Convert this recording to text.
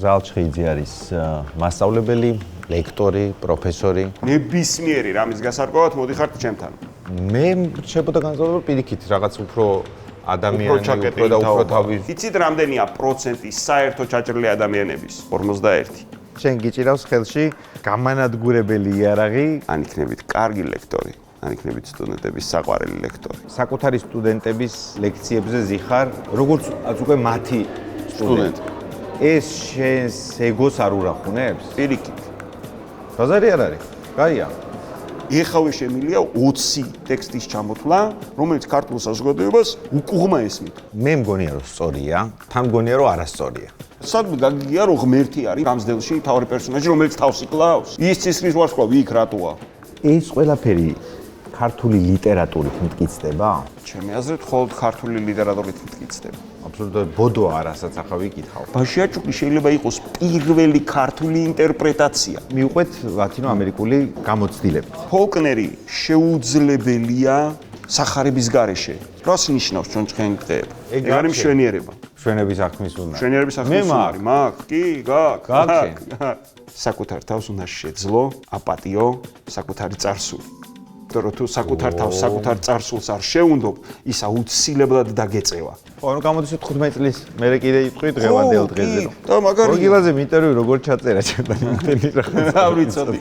ზალჩხიძე არის მასწავლებელი, ლექტორი, პროფესორი. ნებისმიერი რამის გასარკვევად მოდიხართ ჩემთან. მე შეფოდა განსხვავება პირიქით რაღაც უფრო ადამიანი უფრო და უფრო თავი. იცით რამდენია პროცენტი საერთო ჩაჭრილი ადამიანების? 51. შენ გიჭირავს ხელში გამანადგურებელი იარაღი, ან იქნებით კარგი ლექტორი, ან იქნებით სტუდენტების საყვარელი ლექტორი. საკუთარი სტუდენტების ლექციებზე ზიხარ, როგორც უკვე მათი სტუდენტი. ეს შენს ეგოს არ ურახუნებს? პირიქით. ბაზარი არ არის. კაია. ეხავე შემილია 20 ტექსტის ჩამოთვლა, რომელიც ქართულ საზოგადოებას უკუღმა ესმით. მე მგონია რომ სწორია, თან მგონია რომ არასწორია. სადმე გაგიგია რომ ღმერთი არის გამზდელში თავი პერსონაჟი, რომელიც თავს იკლავს. ის ცისკრის ვარსკვლავი იქ რატოა? ეს ყველაფერი ქართული ლიტერატურით მტკიცდება? ჩემი აზრით, მხოლოდ ქართული ლიტერატურით მტკიცდება. აბსოლუტურად ბოდო არასაც ახლა ვიკითხავ. ბაშიაჭუკი შეიძლება იყოს პირველი ქართული ინტერპრეტაცია. მივყვეთ ლათინო-ამერიკული გამოცდილებით. ფოლკნერი შეუძლებელია სახარების გარეშე. რას ნიშნავს ჩვენ ჩვენი დღეება? ეგ არის მშვენიერება. მშვენების ახმის უნდა. მშვენიერების ახმის უნდა. მაგ, კი, გაკ. საკუთარ თავს უნდა შეძლო, აპატიო, საკუთარი წარსული. იმიტომ რომ თუ საკუთარ თავს, საკუთარ წარსულს არ შეუნდობ, ის აუცილებლად დაგეწევა. ხო, ანუ გამოდის 15 წლის მერე კიდე იტყვი დღევანდელ დღეზე. და მაგარია. მოგილაზე ინტერვიუ როგორ ჩაწერა ჩემთან იმდენი რა. არ ვიცოდი.